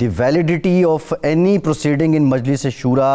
the validity of any proceeding in Majlis Shura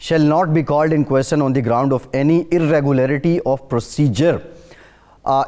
shall not be called in question on the ground of any irregularity of procedure।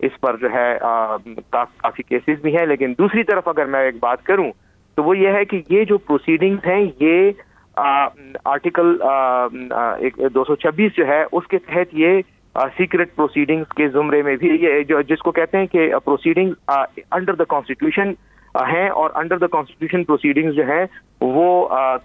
اس پر جو ہے کافی cases بھی ہیں. لیکن دوسری طرف اگر میں ایک بات کروں تو وہ یہ ہے کہ یہ جو پروسیڈنگز ہیں یہ آرٹیکل 226 جو ہے اس کے تحت یہ سیکرٹ پروسیڈنگز کے زمرے میں بھی یہ جس کو کہتے ہیں کہ پروسیڈنگ انڈر دا کانسٹیٹیوشن ہیں, اور انڈر دا کانسٹیٹیوشن پروسیڈنگز جو ہیں وہ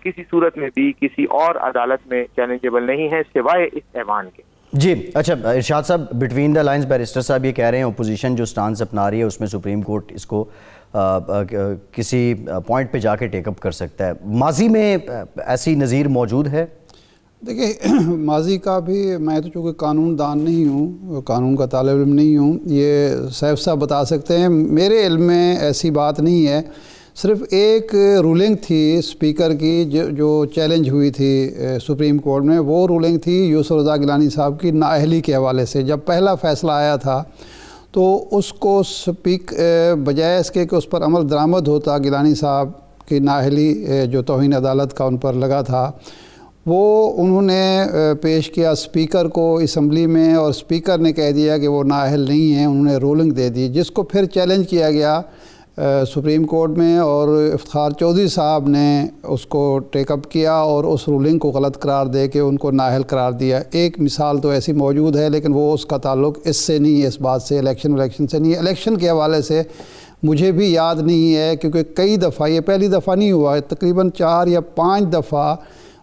کسی صورت میں بھی کسی اور عدالت میں چیلنجیبل نہیں ہے سوائے اس ایوان کے. جی اچھا ارشاد صاحب, بٹوین دا لائنز بیرسٹر صاحب یہ کہہ رہے ہیں اپوزیشن جو سٹانس اپنا رہی ہے اس میں سپریم کورٹ اس کو کسی پوائنٹ پہ جا کے ٹیک اپ کر سکتا ہے. ماضی میں ایسی نظیر موجود ہے؟ دیکھیں ماضی کا بھی, میں تو چونکہ قانون دان نہیں ہوں, قانون کا طالب علم نہیں ہوں, یہ سیف صاحب بتا سکتے ہیں. میرے علم میں ایسی بات نہیں ہے. صرف ایک رولنگ تھی اسپیکر کی جو چیلنج ہوئی تھی سپریم کورٹ میں, وہ رولنگ تھی یوسف رضا گیلانی صاحب کی نااہلی کے حوالے سے. جب پہلا فیصلہ آیا تھا تو اس کو بجائے اس کے کہ اس پر عمل درآمد ہوتا, گیلانی صاحب کی نااہلی جو توہین عدالت کا ان پر لگا تھا وہ انہوں نے پیش کیا اسپیکر کو اسمبلی میں, اور اسپیکر نے کہہ دیا کہ وہ نااہل نہیں ہیں, انہوں نے رولنگ دے دی, جس کو پھر چیلنج کیا گیا سپریم کورٹ میں, اور افتخار چودھری صاحب نے اس کو ٹیک اپ کیا اور اس رولنگ کو غلط قرار دے کے ان کو نااہل قرار دیا. ایک مثال تو ایسی موجود ہے لیکن وہ اس کا تعلق اس سے نہیں ہے, اس بات سے الیکشن سے نہیں ہے. الیکشن کے حوالے سے مجھے بھی یاد نہیں ہے کیونکہ کئی دفعہ, یہ پہلی دفعہ نہیں ہوا ہے, تقریباً 4 یا 5 دفعہ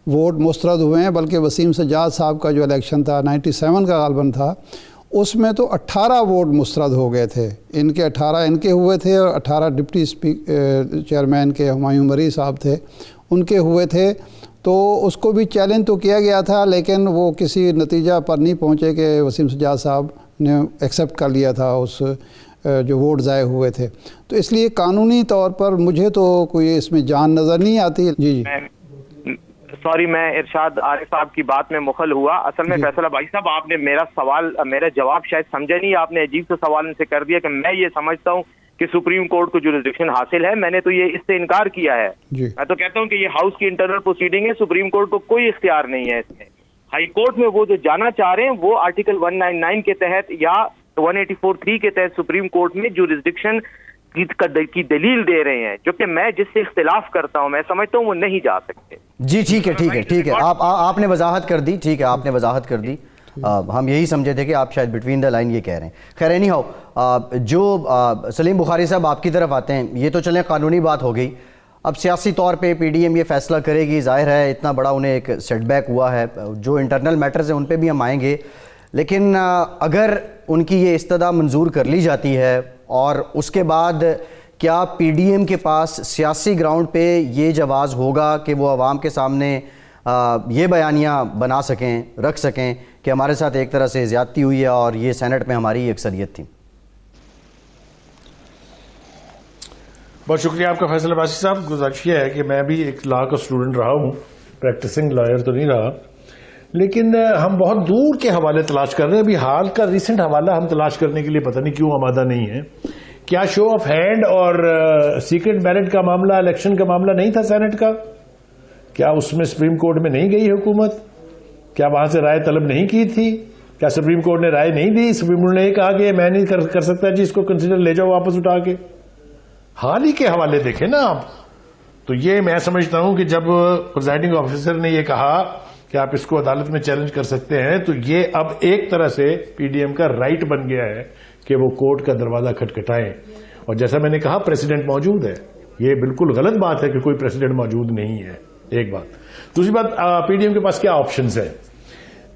ووٹ مسترد ہوئے ہیں. بلکہ وسیم سجاد صاحب کا جو الیکشن تھا 97 کا غالباً تھا, اس میں تو 18 ووٹ مسترد ہو گئے تھے. ان کے 18 ان کے ہوئے تھے اور 18 ڈپٹی چیئرمین کے ہمایوں مری صاحب تھے ان کے ہوئے تھے. تو اس کو بھی چیلنج تو کیا گیا تھا لیکن وہ کسی نتیجہ پر نہیں پہنچے کہ وسیم سجاد صاحب نے ایکسیپٹ کر لیا تھا اس جو ووٹ ضائع ہوئے تھے. تو اس لیے قانونی طور پر مجھے تو کوئی اس میں جان نظر نہیں آتی. جی سوری, میں ارشاد عارف صاحب کی بات میں مخل ہوا. اصل میں فیصل بھائی صاحب آپ نے میرا جواب شاید سمجھا نہیں, آپ نے عجیب سے سوال ان سے کر دیا کہ میں یہ سمجھتا ہوں کہ سپریم کورٹ کو جوریسڈکشن حاصل ہے. میں نے تو یہ اس سے انکار کیا ہے. میں تو کہتا ہوں کہ یہ ہاؤس کی انٹرنل پروسیڈنگ ہے, سپریم کورٹ کو کوئی اختیار نہیں ہے اس میں. ہائی کورٹ میں وہ جو جانا چاہ رہے ہیں وہ آرٹیکل 199 کے تحت یا 184(3) کے تحت سپریم کورٹ میں جوریسڈکشن کی دلیل دے رہے ہیں, جو کہ میں جس سے اختلاف کرتا ہوں, میں سمجھتا ہوں وہ نہیں جا سکتے. جی ٹھیک ہے, آپ نے وضاحت کر دی. ٹھیک ہے, آپ نے وضاحت کر دی. ہم یہی سمجھے تھے کہ آپ شاید بٹوین دا لائن یہ کہہ رہے ہیں. خیر نہیں ہو, جو سلیم بخاری صاحب آپ کی طرف آتے ہیں, یہ تو چلیں قانونی بات ہو گئی. اب سیاسی طور پہ پی ڈی ایم یہ فیصلہ کرے گی, ظاہر ہے اتنا بڑا انہیں ایک سیٹ بیک ہوا ہے. جو انٹرنل میٹرز ہیں ان پہ بھی ہم آئیں گے, لیکن اگر ان کی یہ استدعا منظور کر لی جاتی ہے اور اس کے بعد کیا پی ڈی ایم کے پاس سیاسی گراؤنڈ پہ یہ جواز ہوگا کہ وہ عوام کے سامنے یہ بیانیہ بنا سکیں, رکھ سکیں کہ ہمارے ساتھ ایک طرح سے زیادتی ہوئی ہے اور یہ سینٹ میں ہماری اکثریت تھی؟ بہت شکریہ آپ کا فیصل عباسی صاحب. گزارش یہ ہے کہ میں بھی ایک لا کا اسٹوڈنٹ رہا ہوں, پریکٹسنگ لائر تو نہیں رہا, لیکن ہم بہت دور کے حوالے تلاش کر رہے ہیں. ابھی حال کا ریسنٹ حوالہ ہم تلاش کرنے کے لیے پتہ نہیں کیوں آمادہ نہیں ہے. کیا شو آف ہینڈ اور سیکرٹ بیلٹ کا معاملہ الیکشن کا معاملہ نہیں تھا سینٹ کا؟ کیا اس میں سپریم کورٹ میں نہیں گئی حکومت؟ کیا وہاں سے رائے طلب نہیں کی تھی؟ کیا سپریم کورٹ نے رائے نہیں دی؟ سپریم کورٹ نے یہ کہا کہ میں نہیں کر سکتا جی, اس کو کنسیڈر لے جاؤ واپس اٹھا کے. حال ہی کے حوالے دیکھیں نا آپ. تو یہ میں سمجھتا ہوں کہ جب پریزائڈنگ آفیسر نے یہ کہا کہ آپ اس کو عدالت میں چیلنج کر سکتے ہیں, تو یہ اب ایک طرح سے پی ڈی ایم کا رائٹ بن گیا ہے کہ وہ کورٹ کا دروازہ کھٹکھٹائیں. اور جیسا میں نے کہا پریسیڈنٹ موجود ہے. یہ بالکل غلط بات ہے کہ کوئی پریسیڈنٹ موجود نہیں ہے, ایک بات. دوسری بات, پی ڈی ایم کے پاس کیا آپشنز ہیں؟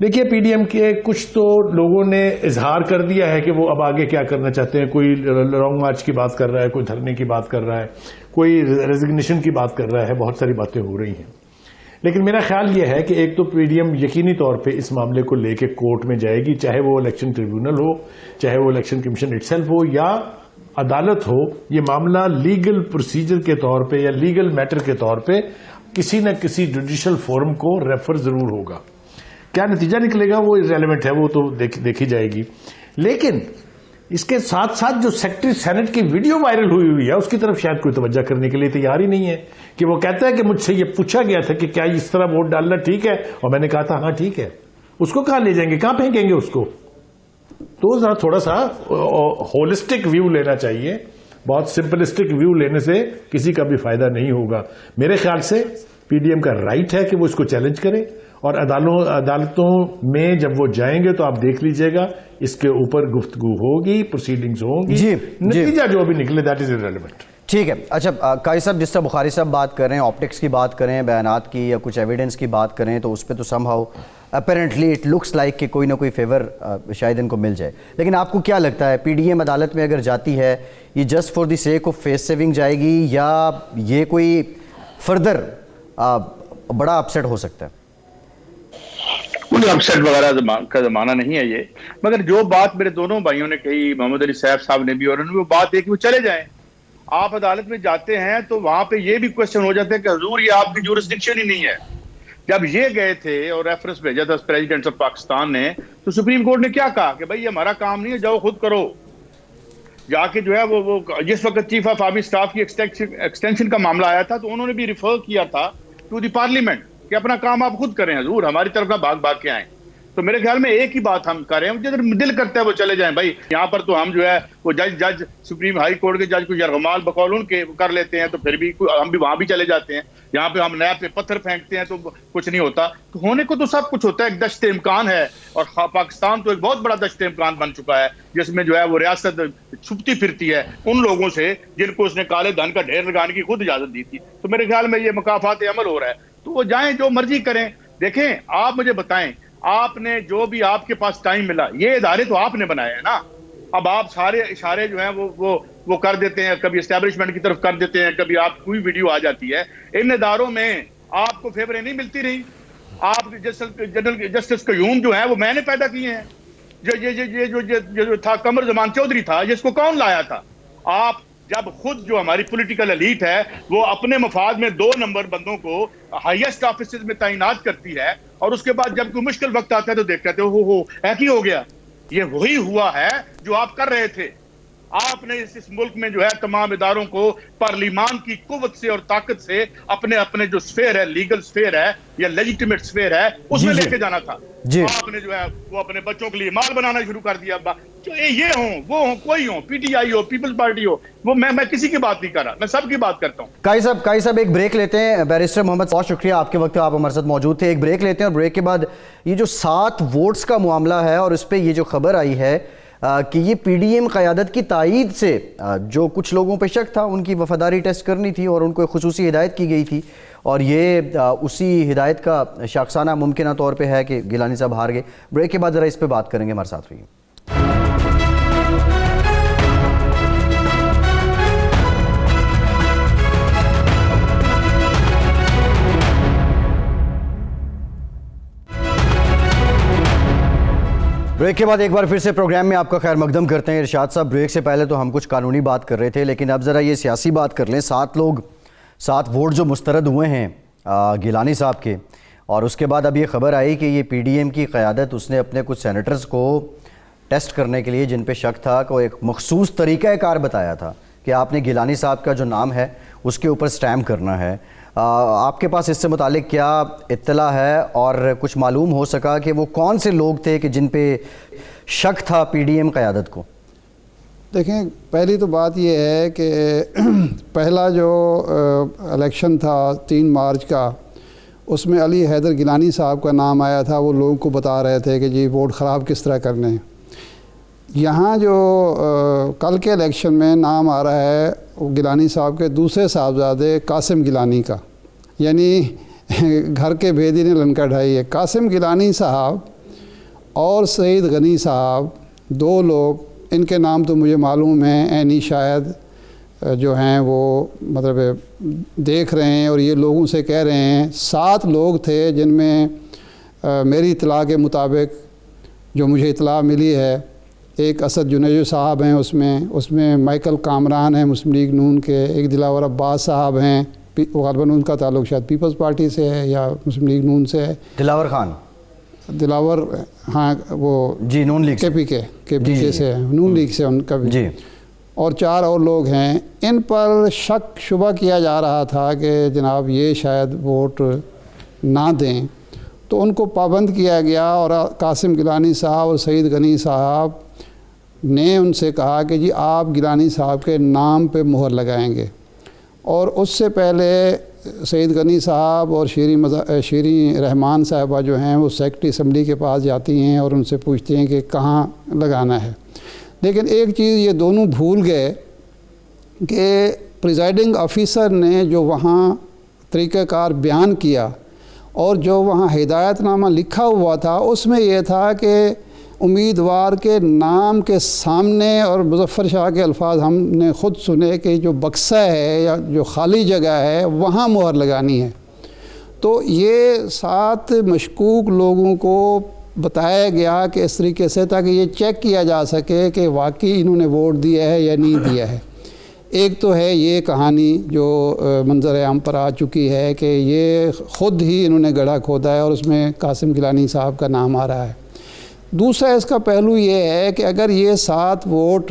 دیکھیے پی ڈی ایم کے کچھ تو لوگوں نے اظہار کر دیا ہے کہ وہ اب آگے کیا کرنا چاہتے ہیں. کوئی لانگ مارچ کی بات کر رہا ہے, کوئی دھرنے کی بات کر رہا ہے, کوئی ریزگنیشن کی بات کر رہا ہے. بہت ساری باتیں ہو رہی ہیں. لیکن میرا خیال یہ ہے کہ ایک تو پی ڈی ایم یقینی طور پہ اس معاملے کو لے کے کورٹ میں جائے گی, چاہے وہ الیکشن ٹریبیونل ہو, چاہے وہ الیکشن کمیشن اٹ سیلف ہو یا عدالت ہو. یہ معاملہ لیگل پروسیجر کے طور پہ یا لیگل میٹر کے طور پہ کسی نہ کسی جوڈیشل فورم کو ریفر ضرور ہوگا. کیا نتیجہ نکلے گا وہ ریلیونٹ ہے, وہ تو دیکھی جائے گی. لیکن اس کے ساتھ ساتھ جو سیکرٹری سینٹ کی ویڈیو وائرل ہوئی ہے اس کی طرف شاید کوئی توجہ کرنے کے لیے تیار ہی نہیں ہے. کہ وہ کہتا ہے کہ مجھ سے یہ پوچھا گیا تھا کہ کیا اس طرح ووٹ ڈالنا ٹھیک ہے, اور میں نے کہا تھا ہاں ٹھیک ہے. اس کو کہاں لے جائیں گے, کہاں پھینکیں گے اس کو؟ تو ذرا تھوڑا سا ہولسٹک ویو لینا چاہیے. بہت سمپلسٹک ویو لینے سے کسی کا بھی فائدہ نہیں ہوگا. میرے خیال سے پی ڈی ایم کا رائٹ ہے کہ وہ اس کو چیلنج کرے, اور عدالتوں میں جب وہ جائیں گے تو آپ دیکھ لیجئے گا اس کے اوپر گفتگو ہوگی, پروسیڈنگز ہوں گی, نتیجہ جو بھی نکلے دیٹ از irrelevant. ٹھیک ہے. اچھا قاضی صاحب, جس طرح بخاری صاحب بات کر رہے ہیں, آپٹکس کی بات کریں, بیانات کی یا کچھ ایویڈنس کی بات کریں, تو اس پہ تو some how apparently it looks like کہ کوئی نہ کوئی فیور شاید ان کو مل جائے. لیکن آپ کو کیا لگتا ہے پی ڈی ایم عدالت میں اگر جاتی ہے, یہ just for the sake of face saving جائے گی, یا یہ کوئی فردر بڑا اپسیٹ ہو سکتا ہے؟ کوئی اپسیٹ وغیرہ کا زمانہ نہیں ہے یہ, مگر جو بات میرے دونوں بھائیوں نے کہی, محمد علی صاحب نے بھی, اور انہوں نے وہ بات ہے کہ وہ چلے جائیں. آپ عدالت میں جاتے ہیں تو وہاں پہ یہ بھی کوشچن ہو جاتا ہے کہ حضور یہ آپ کی جورسڈکشن ہی نہیں ہے. جب یہ گئے تھے اور ریفرنس بھیجا تھا پریزیڈنٹ آف پاکستان نے, تو سپریم کورٹ نے کیا کہا کہ بھائی یہ ہمارا کام نہیں ہے, جاؤ خود کرو. جا کے جو ہے وہ جس وقت چیف آف آرمی اسٹاف کی ایکسٹینشن کا معاملہ آیا تھا تو انہوں نے بھی ریفر کیا تھا ٹو دی پارلیمنٹ کہ اپنا کام آپ خود کریں حضور, ہماری طرف نہ بھاگ بھاگ کے آئیں. تو میرے خیال میں ایک ہی بات ہم کر رہے ہیں, جدھر دل کرتا ہے وہ چلے جائیں بھائی. یہاں پر تو ہم جو ہے وہ جج سپریم ہائی کورٹ کے جج کو یرغمال بقول ان کے کر لیتے ہیں, تو پھر بھی ہم بھی وہاں بھی چلے جاتے ہیں. یہاں پہ ہم نیب پہ پتھر پھینکتے ہیں تو کچھ نہیں ہوتا. تو ہونے کو تو سب کچھ ہوتا ہے, ایک دشت امکان ہے, اور پاکستان تو ایک بہت بڑا دشت امکان بن چکا ہے جس میں جو ہے وہ ریاست چھپتی پھرتی ہے ان لوگوں سے جن کو اس نے کالے دھن کا ڈھیر لگانے کی خود اجازت دی تھی. تو میرے خیال میں یہ مکافات عمل ہو رہا ہے, تو وہ جائیں جو مرضی کریں. دیکھیں آپ مجھے بتائیں, آپ نے جو بھی آپ کے پاس ٹائم ملا, یہ ادارے تو آپ نے بنائے ہیں نا. اب آپ سارے اشارے جو ہیں وہ کر دیتے ہیں, کبھی اسٹیبلشمنٹ کی طرف کر دیتے ہیں, کبھی آپ کوئی ویڈیو آ جاتی ہے. ان اداروں میں آپ کو فیوریں نہیں ملتی رہی. آپ جنرل جسٹس قیوم جو ہیں وہ میں نے پیدا کیے ہیں. جو تھا قمر زمان چودھری تھا, جس کو کون لایا تھا؟ آپ جب خود جو ہماری پولیٹیکل ایلیٹ ہے وہ اپنے مفاد میں 2 نمبر بندوں کو ہائیسٹ آفیسز میں تعینات کرتی ہے, اور اس کے بعد جب کوئی مشکل وقت آتا ہے تو دیکھ کہتے ہو ایک ہی ہو گیا. یہ وہی ہوا ہے جو آپ کر رہے تھے. آپ نے اس ملک میں جو ہے تمام اداروں کو پارلیمان کی قوت سے اور طاقت سے اپنے جو سفیر ہے, لیگل سفیر ہے یا لیجیٹیمیٹ سفیر ہے, اس میں لے کے جانا تھا. آپ نے جو ہے وہ اپنے بچوں کے لیے مال بنانا شروع کر دیا. یہ ہوں وہ ہوں کوئی ہوں, پی ٹی آئی ہو, پیپلز پارٹی ہو, وہ میں کسی کی بات نہیں کر رہا, میں سب کی بات کرتا ہوں. قاضی صاحب ایک بریک لیتے ہیں. بیرسٹر محمد, بہت شکریہ آپ کے وقت آپ ہمارے ساتھ موجود تھے. ایک بریک لیتے ہیں, اور بریک کے بعد یہ جو 7 ووٹس کا معاملہ ہے, اور اس پہ یہ جو خبر آئی ہے کہ یہ پی ڈی ایم قیادت کی تائید سے جو کچھ لوگوں پہ شک تھا, ان کی وفاداری ٹیسٹ کرنی تھی اور ان کو خصوصی ہدایت کی گئی تھی, اور یہ اسی ہدایت کا شاخسانہ ممکنہ طور پہ ہے کہ گیلانی صاحب ہار گئے. بریک کے بعد ذرا اس پہ بات کریں گے, ہمارے ساتھ رہیے. بریک کے بعد ایک بار پھر سے پروگرام میں آپ کا خیر مقدم کرتے ہیں. ارشاد صاحب, بریک سے پہلے تو ہم کچھ قانونی بات کر رہے تھے, لیکن اب ذرا یہ سیاسی بات کر لیں. 7 ووٹ جو مسترد ہوئے ہیں گیلانی صاحب کے, اور اس کے بعد اب یہ خبر آئی کہ یہ پی ڈی ایم کی قیادت اس نے اپنے کچھ سینیٹرز کو ٹیسٹ کرنے کے لیے, جن پہ شک تھا, کو ایک مخصوص طریقہ کار بتایا تھا کہ آپ نے گیلانی صاحب کا جو نام ہے اس کے اوپر سٹیمپ کرنا ہے. آپ کے پاس اس سے متعلق کیا اطلاع ہے, اور کچھ معلوم ہو سکا کہ وہ کون سے لوگ تھے کہ جن پہ شک تھا پی ڈی ایم قیادت کو؟ دیکھیں, پہلی تو بات یہ ہے کہ پہلا جو الیکشن تھا 3 مارچ کا, اس میں علی حیدر گیلانی صاحب کا نام آیا تھا. وہ لوگوں کو بتا رہے تھے کہ جی ووٹ خراب کس طرح کرنے ہیں. یہاں جو کل کے الیکشن میں نام آ رہا ہے گیلانی صاحب کے دوسرے صاحبزادے قاسم گیلانی کا, یعنی گھر کے بھیدی نے لنکا ڈھائی ہے. قاسم گیلانی صاحب اور سعید غنی صاحب 2 لوگ, ان کے نام تو مجھے معلوم ہیں, عینی شاید جو ہیں وہ مطلب دیکھ رہے ہیں, اور یہ لوگوں سے کہہ رہے ہیں 7 لوگ تھے, جن میں میری اطلاع کے مطابق جو مجھے اطلاع ملی ہے, ایک اسد جنیجو صاحب ہیں اس میں مائیکل کامران ہیں مسلم لیگ نون کے, ایک دلاور عباس صاحب ہیں, غالباً ان کا تعلق شاید پیپلز پارٹی سے ہے یا مسلم لیگ نون سے ہے. دلاور خان, دلاور, ہاں وہ جی نون لیگ کے پی کے سے ہے, نون لیگ سے ان کا بھی جی, اور 4 اور لوگ ہیں. ان پر شک شبہ کیا جا رہا تھا کہ جناب یہ شاید ووٹ نہ دیں, تو ان کو پابند کیا گیا اور قاسم گیلانی صاحب اور سعید غنی صاحب نے ان سے کہا کہ جی آپ گیلانی صاحب کے نام پہ مہر لگائیں گے. اور اس سے پہلے سعید غنی صاحب اور شیریں رحمان صاحبہ جو ہیں وہ سیکرٹری اسمبلی کے پاس جاتی ہیں اور ان سے پوچھتے ہیں کہ کہاں لگانا ہے. لیکن ایک چیز یہ دونوں بھول گئے کہ پریزائڈنگ آفیسر نے جو وہاں طریقہ کار بیان کیا اور جو وہاں ہدایت نامہ لکھا ہوا تھا اس میں یہ تھا کہ امیدوار کے نام کے سامنے، اور مظفر شاہ کے الفاظ ہم نے خود سنے کہ جو بکسہ ہے یا جو خالی جگہ ہے وہاں مہر لگانی ہے. تو یہ 7 مشکوک لوگوں کو بتایا گیا کہ اس طریقے سے تاکہ یہ چیک کیا جا سکے کہ واقعی انہوں نے ووٹ دیا ہے یا نہیں دیا ہے. ایک تو ہے یہ کہانی جو منظر عام پر آ چکی ہے کہ یہ خود ہی انہوں نے گڑھا کھودا ہے اور اس میں قاسم گیلانی صاحب کا نام آ رہا ہے. دوسرا اس کا پہلو یہ ہے کہ اگر یہ 7 ووٹ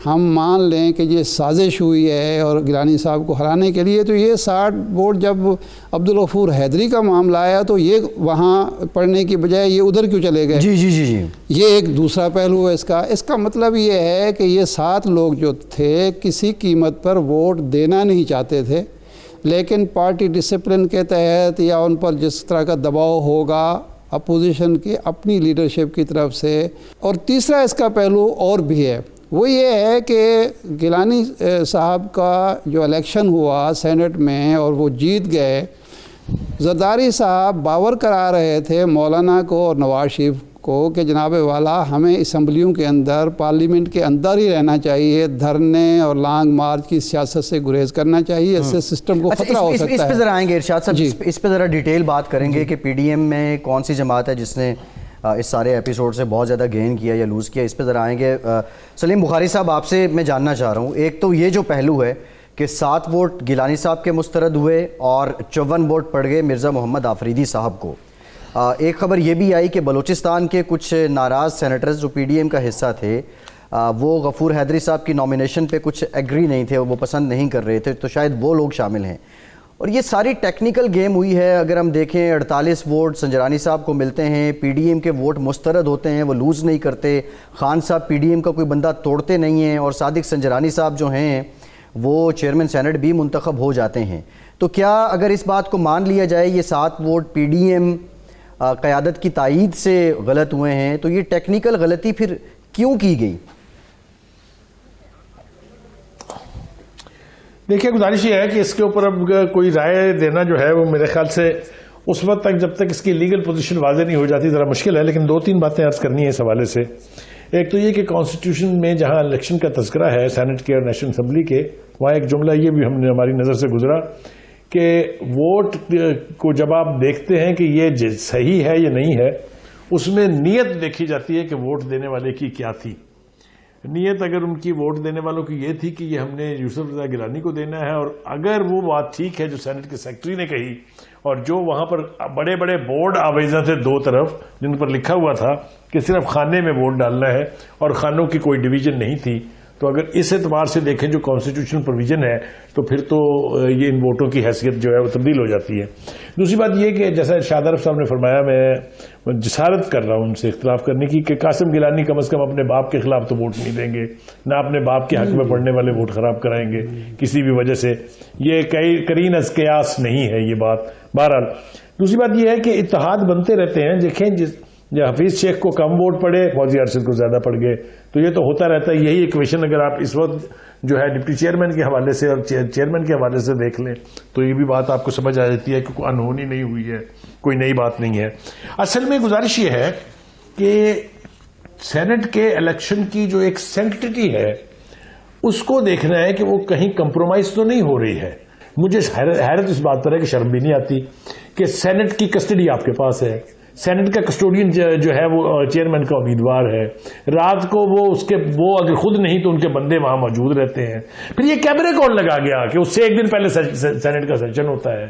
ہم مان لیں کہ یہ سازش ہوئی ہے اور گیلانی صاحب کو ہرانے کے لیے، تو یہ 60 ووٹ جب عبدالغفور حیدری کا معاملہ آیا تو یہ وہاں پڑھنے کی بجائے یہ ادھر کیوں چلے گئے؟ جی یہ ایک دوسرا پہلو ہے اس کا مطلب یہ ہے کہ یہ 7 لوگ جو تھے کسی قیمت پر ووٹ دینا نہیں چاہتے تھے، لیکن پارٹی ڈسپلن کے تحت یا ان پر جس طرح کا دباؤ ہوگا اپوزیشن کی اپنی لیڈرشپ کی طرف سے. اور تیسرا اس کا پہلو اور بھی ہے، وہ یہ ہے کہ گیلانی صاحب کا جو الیکشن ہوا سینٹ میں اور وہ جیت گئے، زرداری صاحب باور کرا رہے تھے مولانا کو اور نواز شریف کو کہ جناب والا ہمیں اسمبلیوں کے اندر پارلیمنٹ کے اندر ہی رہنا چاہیے، دھرنے اور لانگ مارچ کی سیاست سے گریز کرنا چاہیے، اس سے سسٹم کو خطرہ ہو سکتا ہے. اس پہ ذرا آئیں گے ارشاد صاحب، اس پہ ذرا ڈیٹیل بات کریں گے کہ پی ڈی ایم میں کون سی جماعت ہے جس نے اس سارے ایپیسوڈ سے بہت زیادہ گین کیا یا لوز کیا. اس پہ ذرا آئیں گے. سلیم بخاری صاحب آپ سے میں جاننا چاہ رہا ہوں، ایک تو یہ جو پہلو ہے کہ 7 ووٹ گیلانی صاحب کے مسترد ہوئے اور 54 ووٹ پڑ گئے مرزا محمد آفریدی صاحب کو. ایک خبر یہ بھی آئی کہ بلوچستان کے کچھ ناراض سینیٹرز جو پی ڈی ایم کا حصہ تھے وہ غفور حیدری صاحب کی نومینیشن پہ کچھ ایگری نہیں تھے، وہ پسند نہیں کر رہے تھے، تو شاید وہ لوگ شامل ہیں. اور یہ ساری ٹیکنیکل گیم ہوئی ہے. اگر ہم دیکھیں 48 ووٹ سنجرانی صاحب کو ملتے ہیں، پی ڈی ایم کے ووٹ مسترد ہوتے ہیں، وہ لوز نہیں کرتے. خان صاحب پی ڈی ایم کا کوئی بندہ توڑتے نہیں ہیں، اور صادق سنجرانی صاحب جو ہیں وہ چیئرمین سینٹ بھی منتخب ہو جاتے ہیں. تو کیا اگر اس بات کو مان لیا جائے یہ 7 ووٹ پی ڈی ایم قیادت کی تائید سے غلط ہوئے ہیں، تو یہ ٹیکنیکل غلطی پھر کیوں کی گئی؟ دیکھیے گزارش یہ ہے کہ اس کے اوپر اب کوئی رائے دینا جو ہے وہ میرے خیال سے اس وقت تک جب تک اس کی لیگل پوزیشن واضح نہیں ہو جاتی ذرا مشکل ہے. لیکن 2-3 باتیں عرض کرنی ہیں اس حوالے سے. ایک تو یہ کہ کانسٹیٹیوشن میں جہاں الیکشن کا تذکرہ ہے سینٹ کے اور نیشنل اسمبلی کے، وہاں ایک جملہ یہ بھی ہماری نظر سے گزرا کہ ووٹ کو جب آپ دیکھتے ہیں کہ یہ صحیح ہے یا نہیں ہے، اس میں نیت دیکھی جاتی ہے کہ ووٹ دینے والے کی کیا تھی. نیت اگر ان کی ووٹ دینے والوں کی یہ تھی کہ یہ ہم نے یوسف رضا گیلانی کو دینا ہے، اور اگر وہ بات ٹھیک ہے جو سینٹ کے سیکرٹری نے کہی، اور جو وہاں پر بڑے بڑے بورڈ آویزاں تھے 2 طرف جن پر لکھا ہوا تھا کہ صرف خانے میں ووٹ ڈالنا ہے اور خانوں کی کوئی ڈویژن نہیں تھی، تو اگر اس اعتبار سے دیکھیں جو کانسٹیٹیوشنل پروویژن ہے تو پھر تو یہ ان ووٹوں کی حیثیت جو ہے وہ تبدیل ہو جاتی ہے. دوسری بات یہ کہ جیسا ارشاد عرف صاحب نے فرمایا، میں جسارت کر رہا ہوں ان سے اختلاف کرنے کی کہ قاسم گیلانی کم از کم اپنے باپ کے خلاف تو ووٹ نہیں دیں گے، نہ اپنے باپ کے حق میں پڑھنے والے ووٹ خراب کرائیں گے کسی بھی وجہ سے. یہ قرین از قیاس نہیں ہے یہ بات. بہرحال دوسری بات یہ ہے کہ اتحاد بنتے رہتے ہیں. دیکھیں جب حفیظ شیخ کو کم ووٹ پڑے، فوزی ارشد کو زیادہ پڑ گئے، تو یہ تو ہوتا رہتا ہے. یہی ایکویشن اگر آپ اس وقت جو ہے ڈپٹی چیئرمین کے حوالے سے اور چیئرمین کے حوالے سے دیکھ لیں تو یہ بھی بات آپ کو سمجھ آ جاتی ہے کہ کوئی انہونی نہیں ہوئی ہے، کوئی نئی بات نہیں ہے. اصل میں گزارش یہ ہے کہ سینٹ کے الیکشن کی جو ایک سینکٹیٹی ہے اس کو دیکھنا ہے کہ وہ کہیں کمپرومائز تو نہیں ہو رہی ہے. مجھے حیرت اس بات پر ہے کہ شرم بھی نہیں آتی کہ سینٹ کی کسٹڈی آپ کے پاس ہے، سینٹ کا کسٹوڈین جو ہے وہ چیئرمین کا امیدوار ہے، رات کو وہ اگر خود نہیں تو ان کے بندے وہاں موجود رہتے ہیں. پھر یہ کیمرے کون لگا گیا کہ اس سے ایک دن پہلے سینٹ کا سیشن ہوتا ہے.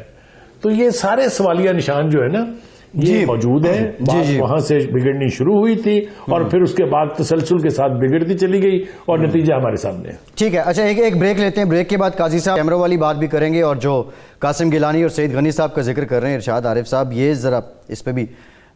تو یہ سارے سوالیہ نشان جو ہے نا یہ موجود ہے. بات وہاں سے بگڑنی شروع ہوئی تھی اور پھر اس کے بعد تسلسل کے ساتھ بگڑتی چلی گئی اور نتیجہ ہمارے سامنے ہے. ٹھیک ہے، اچھا ایک بریک لیتے ہیں. بریک کے بعد قاضی صاحب کیمروں والی بات بھی کریں گے اور جو قاسم گیلانی اور سعید غنی صاحب کا ذکر کر رہے ہیں ارشاد عارف صاحب، یہ ذرا اس پہ بھی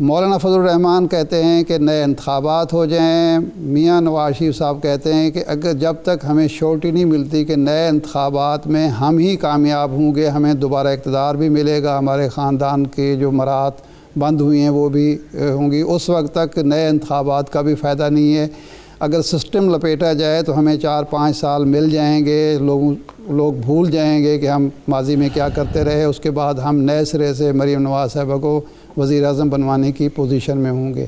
مولانا فضل الرحمان کہتے ہیں کہ نئے انتخابات ہو جائیں. میاں نواز شریف صاحب کہتے ہیں کہ اگر جب تک ہمیں شورٹی نہیں ملتی کہ نئے انتخابات میں ہم ہی کامیاب ہوں گے, ہمیں دوبارہ اقتدار بھی ملے گا, ہمارے خاندان کے جو مرات بند ہوئی ہیں وہ بھی ہوں گی, اس وقت تک نئے انتخابات کا بھی فائدہ نہیں ہے. اگر سسٹم لپیٹا جائے تو ہمیں 4-5 سال مل جائیں گے, لوگ بھول جائیں گے کہ ہم ماضی میں کیا کرتے رہے, اس کے بعد ہم نئے سرے سے مریم نواز صاحبہ کو وزیر اعظم بنوانے کی پوزیشن میں ہوں گے.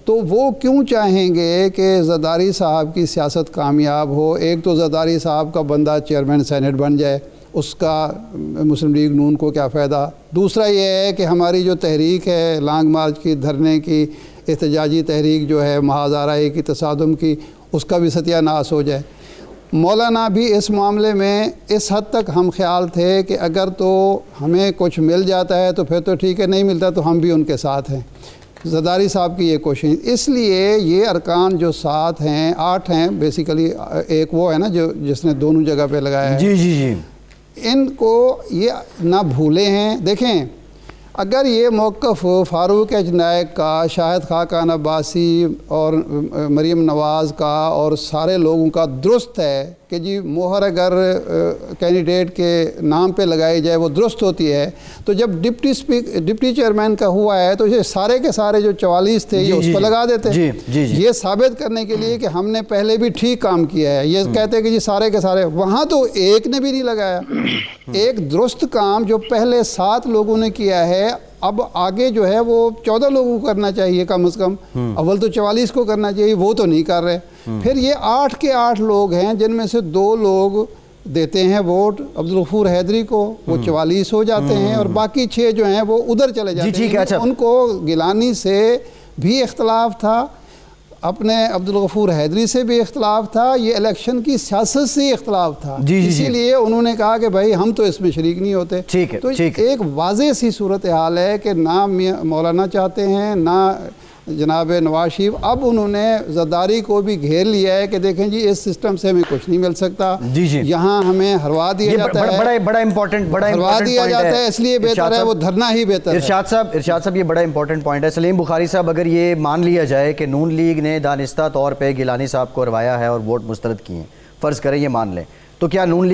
تو وہ کیوں چاہیں گے کہ زرداری صاحب کی سیاست کامیاب ہو؟ ایک تو زرداری صاحب کا بندہ چیئرمین سینٹ بن جائے, اس کا مسلم لیگ نون کو کیا فائدہ. دوسرا یہ ہے کہ ہماری جو تحریک ہے لانگ مارچ کی, دھرنے کی, احتجاجی تحریک جو ہے محاذ آرائی کی, تصادم کی, اس کا بھی ستیہ ناش ہو جائے. مولانا بھی اس معاملے میں اس حد تک ہم خیال تھے کہ اگر تو ہمیں کچھ مل جاتا ہے تو پھر تو ٹھیک ہے, نہیں ملتا تو ہم بھی ان کے ساتھ ہیں. زرداری صاحب کی یہ کوشش, اس لیے یہ ارکان جو 7 ہیں 8 ہیں بیسیکلی, ایک وہ ہے نا جس نے دونوں جگہ پہ لگایا ہے, جی ان کو یہ نہ بھولے ہیں. دیکھیں اگر یہ موقف فاروق ایچ نائک کا, شاہد خاقان عباسی اور مریم نواز کا اور سارے لوگوں کا درست ہے کہ جی مہر اگر کینڈیڈیٹ کے نام پہ لگائی جائے وہ درست ہوتی ہے, تو جب ڈپٹی چیئرمین کا ہوا ہے تو یہ سارے کے سارے جو 44 تھے یہ اس پہ لگا دیتے. یہ ثابت کرنے کے لیے کہ ہم نے پہلے بھی ٹھیک کام کیا ہے. یہ کہتے ہیں کہ جی سارے کے سارے, وہاں تو ایک نے بھی نہیں لگایا. ایک درست کام جو پہلے 7 لوگوں نے کیا ہے, اب آگے جو ہے وہ 14 لوگوں کو کرنا چاہیے کم از کم. اول تو 44 کو کرنا چاہیے, وہ تو نہیں کر رہے. پھر یہ 8 کے 8 لوگ ہیں جن میں سے 2 لوگ دیتے ہیں ووٹ عبدالغفور حیدری کو, وہ 44 ہو جاتے ہیں, اور باقی 6 جو ہیں وہ ادھر چلے جاتے ہیں. ان کو گیلانی سے بھی اختلاف تھا, اپنے عبدالغفور حیدری سے بھی اختلاف تھا, یہ الیکشن کی سیاست سے اختلاف تھا. اسی لیے انہوں نے کہا کہ بھائی ہم تو اس میں شریک نہیں ہوتے. تو ایک واضح سی صورتحال ہے کہ نہ مولانا چاہتے ہیں نہ جناب نواز شریف. اب انہوں نے زرداری کو بھی گھیر لیا ہے کہ دیکھیں جی اس سسٹم سے ہمیں کچھ نہیں مل سکتا, یہاں ہمیں ہروا دیا جاتا ہے, ہروا دیا جاتا ہے, اس لیے بہتر ہے وہ دھرنا ہی بہتر ہے. ارشاد صاحب یہ بڑا امپورٹنٹ پوائنٹ ہے. سلیم بخاری صاحب, اگر یہ مان لیا جائے کہ نون لیگ نے دانستہ طور پہ گیلانی صاحب کو ہروایا ہے اور ووٹ مسترد کیے ہیں, فرض کریں یہ مان لیں, تو کیا نون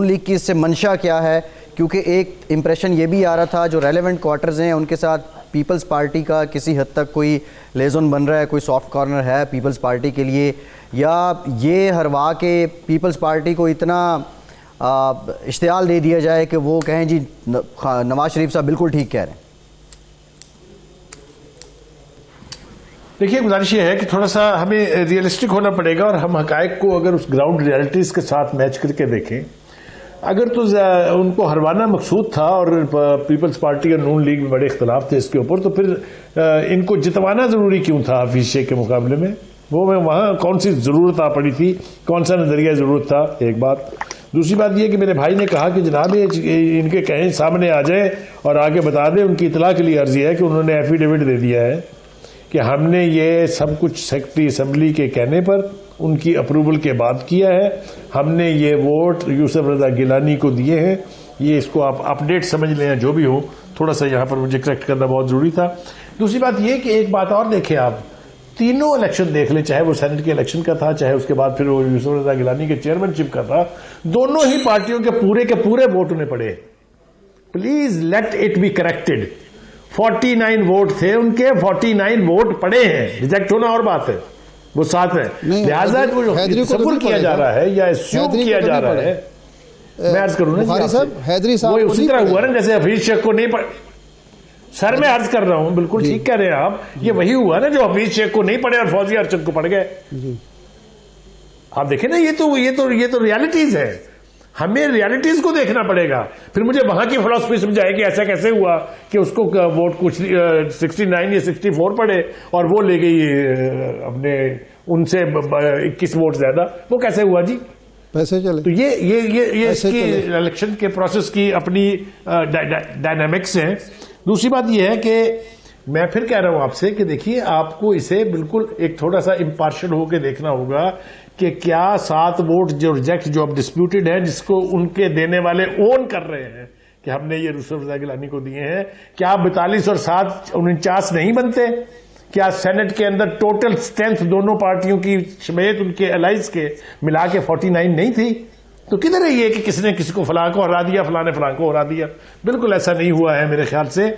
لیگ کی اس سے منشا کیا ہے؟ کیونکہ ایک امپریشن یہ بھی آ رہا تھا جو ریلیونٹ کوارٹرز ہیں ان کے ساتھ پیپلز پارٹی کا کسی حد تک کوئی لیزون بن رہا ہے, کوئی سافٹ کارنر ہے پیپلز پارٹی کے لیے, یا یہ ہروا کے پیپلز پارٹی کو اتنا اشتعال دے دیا جائے کہ وہ کہیں جی نواز شریف صاحب بالکل ٹھیک کہہ رہے ہیں. دیکھیے گزارش یہ ہے کہ تھوڑا سا ہمیں ریئلسٹک ہونا پڑے گا, اور ہم حقائق کو اگر اس گراؤنڈ ریئلٹیز کے ساتھ میچ کر کے دیکھیں. اگر تو ان کو ہروانا مقصود تھا اور پیپلز پارٹی اور نون لیگ میں بڑے اختلاف تھے اس کے اوپر, تو پھر ان کو جتوانا ضروری کیوں تھا حفیظ شیخ کے مقابلے میں؟ وہ وہاں کون سی ضرورت آ پڑی تھی, کون سا نظریہ ضرورت تھا؟ ایک بات. دوسری بات یہ کہ میرے بھائی نے کہا کہ جناب ان کے کہیں سامنے آ جائے اور آگے بتا دیں. ان کی اطلاع کے لیے عرضی ہے کہ انہوں نے ایفیڈیوٹ دے دیا ہے کہ ہم نے یہ سب کچھ سیکرٹری اسمبلی کے کہنے پر ان کی اپروول کے بعد کیا ہے, ہم نے یہ ووٹ یوسف رضا گیلانی کو دیے ہیں. یہ اس کو آپ اپڈیٹ سمجھ لیں, جو بھی ہو, تھوڑا سا یہاں پر مجھے کریکٹ کرنا بہت ضروری تھا. دوسری بات یہ کہ ایک بات اور دیکھیں, آپ تینوں الیکشن دیکھ لیں, چاہے وہ سینٹ کے الیکشن کا تھا, چاہے اس کے بعد پھر وہ یوسف رضا گیلانی کے چیئرمین شپ کا تھا, دونوں ہی پارٹیوں کے پورے ووٹ انہیں پڑے. Please let it be corrected. 49 vote تھے ان کے, 49 ووٹ پڑے ہیں. ریجیکٹ ہونا اور بات ہے, وہ 7 ہے. لہٰذا جو تصور کیا جا رہا ہے یا اسیوم کیا جا رہا ہے, میں عرض کروں نا حیدری صاحب وہ اسی طرح ہوا نا جیسے حفیظ شیخ کو نہیں سر میں عرض کر رہا ہوں, بالکل ٹھیک کہہ رہے ہیں آپ, یہ وہی ہوا نا جو حفیظ شیخ کو نہیں پڑے اور فوزیہ ارشد کو پڑ گئے. آپ دیکھیں نا, یہ تو ریالٹیز ہے. ہمیں ریالٹیز کو دیکھنا پڑے گا. پھر مجھے وہاں کی فلسفی سمجھائے کہ ایسا کیسے ہوا کہ اس کو ووٹ کچھ 69 یا 64 پڑے اور وہ لے گئی اپنے ان سے 21 ووٹ زیادہ. وہ کیسے ہوا جی؟ پیسے چلے. تو یہ اس کی الیکشن کے پروسیس کی اپنی ڈائنامکس ہیں. دوسری بات یہ ہے کہ میں پھر کہہ رہا ہوں آپ سے کہ دیکھیے, آپ کو اسے بالکل ایک تھوڑا سا امپارشل ہو کے دیکھنا ہوگا کہ کیا 7 ووٹ جو ریجیکٹ, جو اب ڈسپیوٹڈ ہے, جس کو ان کے دینے والے اون کر رہے ہیں, کہ ہم نے یہ روسف رضا گیلانی کو دیے ہیں. کیا 42 اور 7 49 نہیں بنتے؟ کیا سینٹ کے اندر ٹوٹل اسٹرینتھ دونوں پارٹیوں کی سمیت ان کے الائز کے ملا کے 49 نہیں تھی؟ تو کدھر ہے یہ کہ کسی نے کسی کو فلاں کو ہرا دیا، فلاں نے فلاں کو ہرا دیا؟ بالکل ایسا نہیں ہوا ہے میرے خیال سے.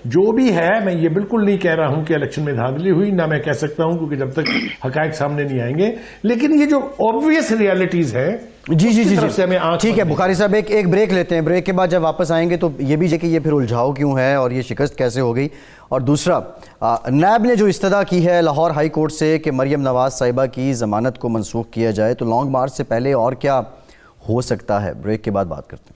جو بھی ہے، میں یہ بالکل نہیں کہہ رہا ہوں کہ الیکشن میں دھاندلی ہوئی، نہ میں کہہ سکتا ہوں، کیونکہ جب تک حقائق سامنے نہیں آئیں گے. لیکن یہ جو آبویس ریالٹیز ہے جی اس کی طرف سے ہمیں آنکھ ٹھیک ہے بند بخاری صاحب، ایک بریک لیتے ہیں. بریک کے بعد جب واپس آئیں گے تو یہ بھی کہ یہ پھر الجھاؤ کیوں ہے اور یہ شکست کیسے ہو گئی. اور دوسرا، نیب نے جو استدعا کی ہے لاہور ہائی کورٹ سے کہ مریم نواز صاحبہ کی ضمانت کو منسوخ کیا جائے، تو لانگ مارچ سے پہلے اور کیا ہو سکتا ہے؟ بریک کے بعد بات کرتے ہیں.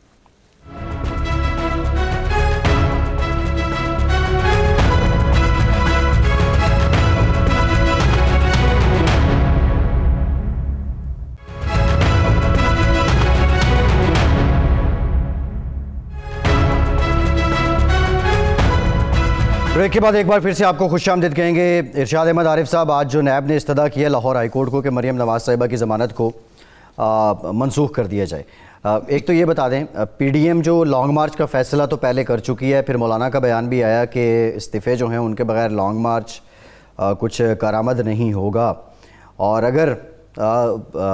بریک کے بعد ایک بار پھر سے آپ کو خوش آمدید کہیں گے. ارشاد احمد عارف صاحب، آج جو نیب نے استدعا کی ہے لاہور ہائی کورٹ کو کہ مریم نواز صاحبہ کی ضمانت کو منسوخ کر دیا جائے، ایک تو یہ بتا دیں پی ڈی ایم جو لانگ مارچ کا فیصلہ تو پہلے کر چکی ہے، پھر مولانا کا بیان بھی آیا کہ استعفے جو ہیں ان کے بغیر لانگ مارچ کچھ کارآمد نہیں ہوگا، اور اگر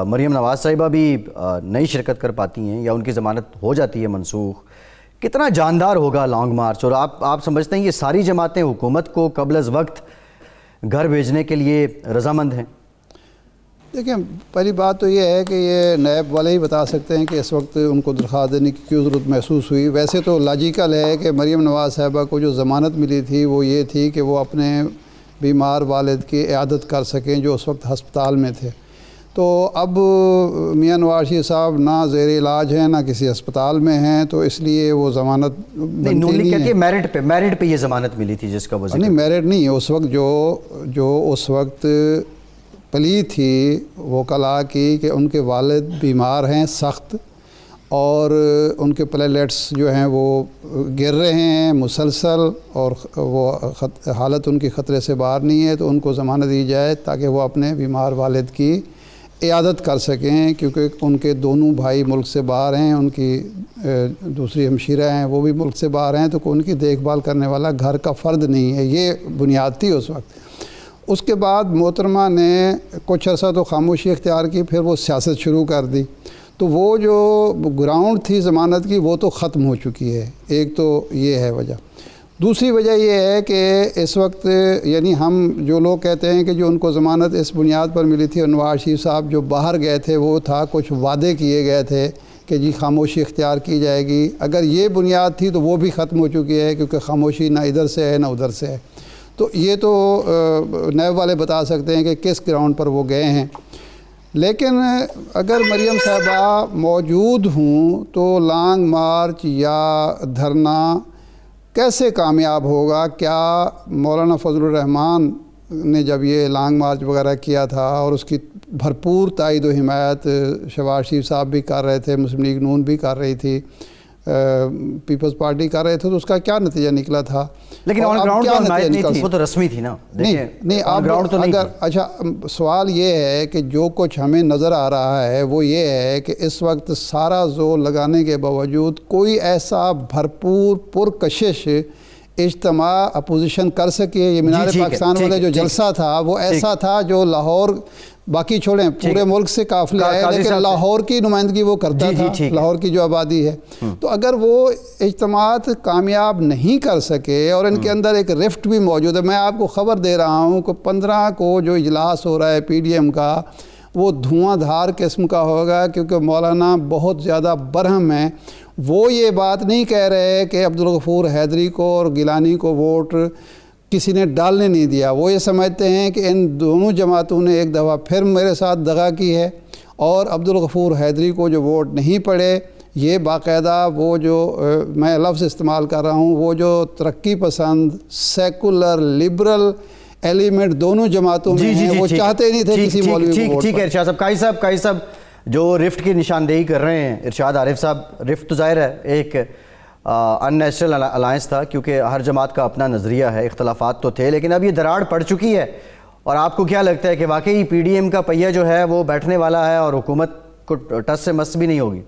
مریم نواز صاحبہ بھی نہیں شرکت کر پاتی ہیں یا ان کی ضمانت ہو جاتی ہے منسوخ، کتنا جاندار ہوگا لانگ مارچ؟ اور آپ سمجھتے ہیں یہ ساری جماعتیں حکومت کو قبل از وقت گھر بھیجنے کے لیے رضامند ہیں؟ دیکھیں، پہلی بات تو یہ ہے کہ یہ نیب والے ہی بتا سکتے ہیں کہ اس وقت ان کو درخواست دینے کی کیوں ضرورت محسوس ہوئی. ویسے تو لاجیکل ہے کہ مریم نواز صاحبہ کو جو ضمانت ملی تھی وہ یہ تھی کہ وہ اپنے بیمار والد کی عیادت کر سکیں جو اس وقت ہسپتال میں تھے. تو اب میاں نواز شریف صاحب نہ زیر علاج ہیں نہ کسی ہسپتال میں ہیں، تو اس لیے وہ ضمانت نہیں کہتی ہے میرٹ پہ یہ ضمانت ملی تھی جس کا وہ ذکر. نہیں، میرٹ نہیں. اس وقت جو اس وقت پلی تھی وہ کلا کی کہ ان کے والد بیمار ہیں سخت، اور ان کے پلیٹلیٹس جو ہیں وہ گر رہے ہیں مسلسل، اور وہ حالت ان کی خطرے سے باہر نہیں ہے، تو ان کو ضمانت دی جائے تاکہ وہ اپنے بیمار والد کی عیادت کر سکیں، کیونکہ ان کے دونوں بھائی ملک سے باہر ہیں، ان کی دوسری ہمشیرہ ہیں وہ بھی ملک سے باہر ہیں، تو ان کی دیکھ بھال کرنے والا گھر کا فرد نہیں ہے. یہ بنیاد تھی اس وقت. اس کے بعد محترمہ نے کچھ عرصہ تو خاموشی اختیار کی، پھر وہ سیاست شروع کر دی. تو وہ جو گراؤنڈ تھی ضمانت کی وہ تو ختم ہو چکی ہے. ایک تو یہ ہے وجہ. دوسری وجہ یہ ہے کہ اس وقت یعنی ہم جو لوگ کہتے ہیں کہ جو ان کو ضمانت اس بنیاد پر ملی تھی، اور نواز شریف صاحب جو باہر گئے تھے وہ تھا کچھ وعدے کیے گئے تھے کہ جی خاموشی اختیار کی جائے گی. اگر یہ بنیاد تھی تو وہ بھی ختم ہو چکی ہے، کیونکہ خاموشی نہ ادھر سے ہے نہ ادھر سے ہے. تو یہ تو نیب والے بتا سکتے ہیں کہ کس گراؤنڈ پر وہ گئے ہیں. لیکن اگر مریم صاحبہ موجود ہوں تو لانگ مارچ یا دھرنا کیسے کامیاب ہوگا؟ کیا مولانا فضل الرحمان نے جب یہ لانگ مارچ وغیرہ کیا تھا اور اس کی بھرپور تائید و حمایت شہباز شریف صاحب بھی کر رہے تھے، مسلم لیگ نون بھی کر رہی تھی، پیپلز پارٹی کر رہے تھے، تو اس کا کیا نتیجہ نکلا تھا؟ لیکن آن گراؤنڈ تو حمایت نہیں تھی، وہ تو رسمی تھی نا. نہیں اب اگر اچھا سوال یہ ہے کہ جو کچھ ہمیں نظر آ رہا ہے وہ یہ ہے کہ اس وقت سارا زور لگانے کے باوجود کوئی ایسا بھرپور پرکشش اجتماع اپوزیشن کر سکے. یہ مینار پاکستان والے جو جلسہ تھا وہ ایسا تھا جو لاہور، باقی چھوڑیں پورے ملک سے قافلہ ہے لیکن لاہور کی نمائندگی وہ کرتا تھا، لاہور کی جو آبادی ہے. تو اگر وہ اجتماعات کامیاب نہیں کر سکے اور ان کے اندر ایک رفٹ بھی موجود ہے، میں آپ کو خبر دے رہا ہوں کہ 15 کو جو اجلاس ہو رہا ہے پی ڈی ایم کا وہ دھواں دھار قسم کا ہوگا، کیونکہ مولانا بہت زیادہ برہم ہیں. وہ یہ بات نہیں کہہ رہے کہ عبدالغفور حیدری کو اور گیلانی کو ووٹ کسی نے ڈالنے نہیں دیا. وہ یہ سمجھتے ہیں کہ ان دونوں جماعتوں نے ایک دفعہ پھر میرے ساتھ دغا کی ہے، اور عبدالغفور حیدری کو جو ووٹ نہیں پڑے، یہ باقاعدہ وہ جو میں لفظ استعمال کر رہا ہوں، وہ جو ترقی پسند سیکولر لبرل ایلیمنٹ دونوں جماعتوں میں ہیں، وہ چاہتے نہیں تھے کسی مولوی کو ووٹ. ٹھیک ہے ارشاد صاحب، قائی صاحب جو رفٹ کی نشاندہی کر رہے ہیں ارشاد عارف صاحب، رفٹ تو ظاہر ہے ایک ان نیچرل الائنس تھا، کیونکہ ہر جماعت کا اپنا نظریہ ہے، اختلافات تو تھے، لیکن اب یہ دراڑ پڑ چکی ہے. اور آپ کو کیا لگتا ہے کہ واقعی پی ڈی ایم کا پہیہ جو ہے وہ بیٹھنے والا ہے اور حکومت کو ٹس سے مس بھی نہیں ہوگی؟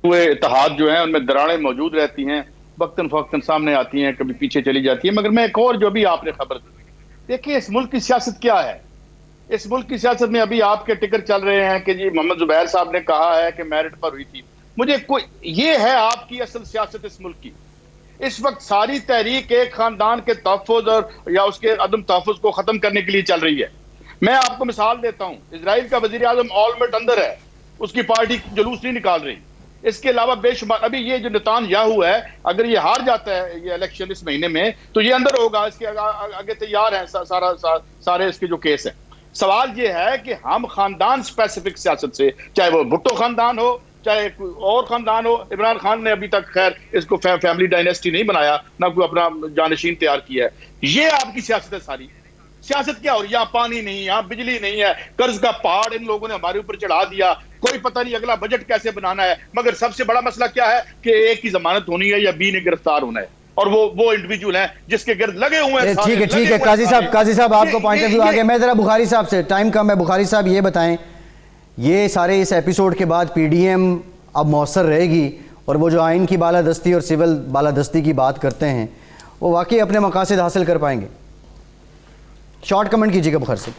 ہوئے اتحاد جو ہیں ان میں دراڑیں موجود رہتی ہیں، وقتاً فوقتاً سامنے آتی ہیں، کبھی پیچھے چلی جاتی ہیں. مگر میں ایک اور جو بھی آپ نے خبر دی، دیکھیں اس ملک کی سیاست کیا ہے. اس ملک کی سیاست میں ابھی آپ کے ٹکر چل رہے ہیں کہ جی محمد زبیر صاحب نے کہا ہے کہ میرٹ پر ہوئی تھی. مجھے کوئی یہ ہے آپ کی اصل سیاست اس ملک کی. اس وقت ساری تحریک ایک خاندان کے تحفظ اور یا اس کے عدم تحفظ کو ختم کرنے کے لیے چل رہی ہے. میں آپ کو مثال دیتا ہوں، اسرائیل کا وزیر اعظم آلمٹ اندر ہے، اس کی پارٹی جلوس نہیں نکال رہی. اس کے علاوہ بے شمار ابھی یہ جو نتان یاہو ہے، اگر یہ ہار جاتا ہے یہ الیکشن اس مہینے میں تو یہ اندر ہوگا، اس کے آگے تیار ہیں سارے اس کے جو کیس ہیں. سوال یہ ہے کہ ہم خاندان اسپیسیفک سیاست سے، چاہے وہ بھٹو خاندان ہو چاہے کوئی اور خاندان ہو، عمران خان نے ابھی تک خیر اس کو فیملی ڈائنیسٹی نہیں بنایا، نہ کوئی اپنا جانشین تیار کیا ہے. یہ آپ کی سیاست ہے ساری. سیاست کیا ہو رہی ہے؟ یہاں پانی نہیں، یہاں بجلی نہیں ہے، قرض کا پہاڑ ان لوگوں نے ہمارے اوپر چڑھا دیا، کوئی پتہ نہیں اگلا بجٹ کیسے بنانا ہے. مگر سب سے بڑا مسئلہ کیا ہے کہ ایک کی ضمانت ہونی ہے یا بی نے گرفتار ہونا ہے، اور وہ انڈیویجول ہیں جس کے گرد لگے ہوئے ہیں. ٹھیک ہے قاضی صاحب آپ کو پوائنٹ آف ویو آگے. میں ذرا بخاری صاحب سے، ٹائم کم ہے، بخاری صاحب یہ بتائیں، یہ سارے اس ایپیسوڈ کے بعد پی ڈی ایم اب مؤثر رہے گی اور وہ جو آئین کی بالادستی اور سول بالادستی کی بات کرتے ہیں وہ واقعی اپنے مقاصد حاصل کر پائیں گے؟ شارٹ کمنٹ کیجیے گا بخار سے.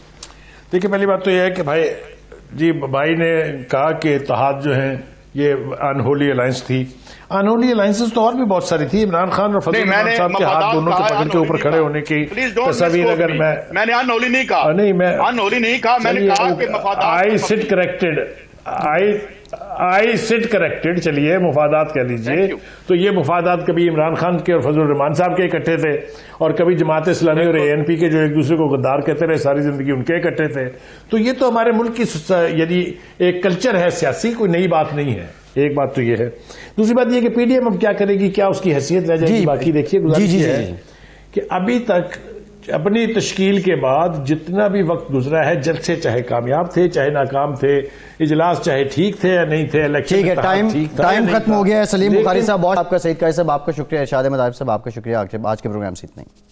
دیکھیں پہلی بات تو یہ ہے کہ بھائی نے کہا کہ اتحاد جو ہے یہ انہولی الائنس تھی. انہولی الائنسز تو اور بھی بہت ساری تھی. عمران خان اور فضل الرحمان صاحب کے ہاتھ دونوں کے پکڑ کے اوپر کھڑے ہونے کی تصویر اگر میں نے انہولی نہیں کہا، نہیں میں انہولی نہیں کہا، میں نے کہا کہ مفادات آئی سٹ کریکٹڈ چلیے مفادات کہہ لیجئے. تو یہ مفادات کبھی عمران خان کے اور فضل الرحمان صاحب کے اکٹھے تھے، اور کبھی جماعت اسلامی اور اے این پی کے جو ایک دوسرے کو غدار کہتے رہے ساری زندگی ان کے اکٹھے تھے. تو یہ تو ہمارے ملک کی یعنی ایک کلچر ہے سیاسی، کوئی نئی بات نہیں ہے. ایک بات تو یہ ہے. دوسری بات یہ کہ پی ڈی ایم اب کیا کرے گی، کیا اس کی حیثیت رہ جائے گی. باقی دیکھیے گزارش یہ ہے کہ ابھی تک اپنی تشکیل کے بعد جتنا بھی وقت گزرا ہے، جلسے چاہے کامیاب تھے چاہے ناکام تھے، اجلاس چاہے ٹھیک تھے یا نہیں تھے، الیکشن ٹھیک ہے، ٹائم ختم ہو گیا ہے. سلیم بخاری صاحب بہت آپ کا، سعید قائد صاحب آپ کا شکریہ، ارشاد احمد عارف صاحب آپ کا شکریہ. آج کے پروگرام سے اتنا ہی.